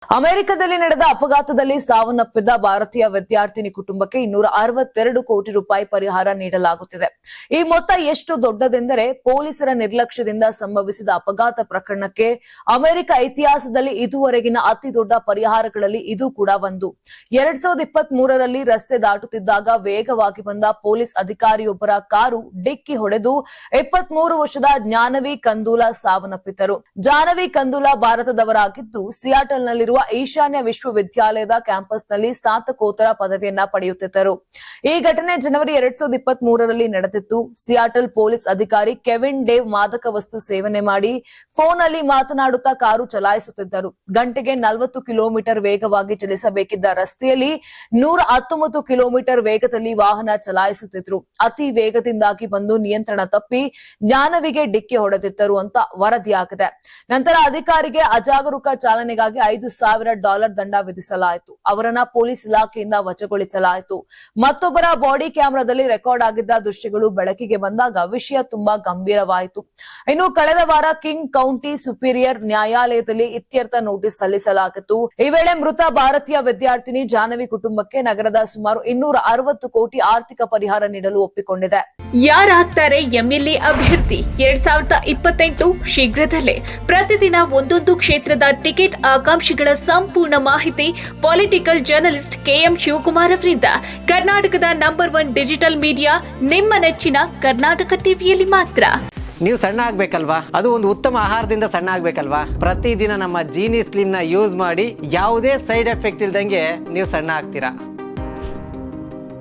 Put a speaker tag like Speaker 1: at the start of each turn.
Speaker 1: ಅಮೆರಿಕದಲ್ಲಿ ನಡೆದ ಅಪಘಾತದಲ್ಲಿ ಸಾವನ್ನಪ್ಪಿದ ಭಾರತೀಯ ವಿದ್ಯಾರ್ಥಿನಿ ಕುಟುಂಬಕ್ಕೆ 262 ಕೋಟಿ ರೂಪಾಯಿ ಪರಿಹಾರ ನೀಡಲಾಗುತ್ತಿದೆ. ಈ ಮೊತ್ತ ಎಷ್ಟು ದೊಡ್ಡದೆಂದರೆ ಪೊಲೀಸರ ನಿರ್ಲಕ್ಷ್ಯದಿಂದ ಸಂಭವಿಸಿದ ಅಪಘಾತ ಪ್ರಕರಣಕ್ಕೆ ಅಮೆರಿಕ ಇತಿಹಾಸದಲ್ಲಿ ಇದುವರೆಗಿನ ಅತಿ ದೊಡ್ಡ ಪರಿಹಾರಗಳಲ್ಲಿ ಇದು ಕೂಡ ಒಂದು. 2023ರಲ್ಲಿ ರಸ್ತೆ ದಾಟುತ್ತಿದ್ದಾಗ ವೇಗವಾಗಿ ಬಂದ ಪೊಲೀಸ್ ಅಧಿಕಾರಿಯೊಬ್ಬರ ಕಾರು ಡಿಕ್ಕಿ ಹೊಡೆದು 23 ವರ್ಷದ ಜಾಹ್ನವಿ ಕಂದೂಲಾ ಸಾವನ್ನಪ್ಪಿದ್ದರು. ಜಾಹ್ನವಿ ಕಂದೂಲಾ ಭಾರತದವರಾಗಿದ್ದು ಸಿಯಾಟಲ್ನಲ್ಲಿರುವ ಈಶಾನ್ಯ ವಿಶ್ವವಿದ್ಯಾಲಯದ ಕ್ಯಾಂಪಸ್ನಲ್ಲಿ ಸ್ನಾತಕೋತ್ತರ ಪದವಿಯನ್ನ ಪಡೆಯುತ್ತಿದ್ದರು. ಈ ಘಟನೆ ಜನವರಿ 2023ರಲ್ಲಿ ನಡೆದಿತ್ತು. ಸಿಯಾಟಲ್ ಪೊಲೀಸ್ ಅಧಿಕಾರಿ ಕೆವಿನ್ ಡೇವ್ ಮಾದಕ ವಸ್ತು ಸೇವನೆ ಮಾಡಿ ಫೋನ್ ಅಲ್ಲಿ ಮಾತನಾಡುತ್ತಾ ಕಾರು ಚಲಾಯಿಸುತ್ತಿದ್ದರು. ಗಂಟೆಗೆ 40 ಕಿಲೋಮೀಟರ್ ವೇಗವಾಗಿ ಚಲಿಸಬೇಕಿದ್ದ ರಸ್ತೆಯಲ್ಲಿ 119 ಕಿಲೋಮೀಟರ್ ವೇಗದಲ್ಲಿ ವಾಹನ ಚಲಾಯಿಸುತ್ತಿದ್ರು. ಅತಿ ವೇಗದಿಂದಾಗಿ ಬಂದು ನಿಯಂತ್ರಣ ತಪ್ಪಿ ಜಾಹ್ನವಿಗೆ ಡಿಕ್ಕಿ ಹೊಡೆದಿದ್ದರು ಅಂತ ವರದಿಯಾಗಿದೆ. ನಂತರ ಅಧಿಕಾರಿಗೆ ಅಜಾಗರೂಕ ಚಾಲನೆಗಾಗಿ $5,000 ದಂಡ ವಿಧಿಸಲಾಯಿತು. ಅವರನ್ನ ಪೊಲೀಸ್ ಇಲಾಖೆಯಿಂದ ವಜಾಗೊಳಿಸಲಾಯಿತು. ಮತ್ತೊಬ್ಬರ ಬಾಡಿ ಕ್ಯಾಮೆರಾದಲ್ಲಿ ರೆಕಾರ್ಡ್ ಆಗಿದ್ದ ದೃಶ್ಯಗಳು ಬೆಳಕಿಗೆ ಬಂದಾಗ ವಿಷಯ ತುಂಬಾ ಗಂಭೀರವಾಯಿತು. ಇನ್ನು ಕಳೆದ ವಾರ ಕಿಂಗ್ ಕೌಂಟಿ ಸುಪೀರಿಯರ್ ನ್ಯಾಯಾಲಯದಲ್ಲಿ ಇತ್ಯರ್ಥ ನೋಟಿಸ್ ಸಲ್ಲಿಸಲಾಗಿತ್ತು. ಈ ವೇಳೆ ಮೃತ ಭಾರತೀಯ ವಿದ್ಯಾರ್ಥಿನಿ ಜಾಹ್ನವಿ ಕುಟುಂಬಕ್ಕೆ ನಗರದ ಸುಮಾರು 260 ಕೋಟಿ ಆರ್ಥಿಕ ಪರಿಹಾರ ನೀಡಲು ಒಪ್ಪಿಕೊಂಡಿದೆ.
Speaker 2: ಯಾರಾಗ್ತಾರೆ ಎಂಎಲ್ಎ ಅಭ್ಯರ್ಥಿ 2028 ಶೀಘ್ರದಲ್ಲೇ. ಪ್ರತಿದಿನ ಒಂದೊಂದು ಕ್ಷೇತ್ರದ ಟಿಕೆಟ್ ಆಕಾಂಕ್ಷಿಗಳ ಸಂಪೂರ್ಣ ಮಾಹಿತಿ ಪೊಲಿಟಿಕಲ್ ಜರ್ನಲಿಸ್ಟ್ ಕೆಎಂ ಶಿವಕುಮಾರ್ ಅವರಿಂದ. ಕರ್ನಾಟಕದ ನಂಬರ್ 1 ಡಿಜಿಟಲ್ ಮೀಡಿಯಾ ನಿಮ್ಮ ನೆಚ್ಚಿನ ಕರ್ನಾಟಕ ಟಿವಿಯಲ್ಲಿ ಮಾತ್ರ.
Speaker 3: ನೀವು ಸಣ್ಣ ಆಗ್ಬೇಕಲ್ವಾ? ಅದು ಒಂದು ಉತ್ತಮ ಆಹಾರದಿಂದ ಸಣ್ಣ ಆಗ್ಬೇಕಲ್ವಾ? ಪ್ರತಿದಿನ ನಮ್ಮ ಜೀನಿ ಸ್ಲಿಮ್ ನ ಯೂಸ್ ಮಾಡಿ ಯಾವುದೇ ಸೈಡ್ ಎಫೆಕ್ಟ್ ಇಲ್ದಂಗೆ ನೀವು ಸಣ್ಣ ಆಗ್ತೀರಾ.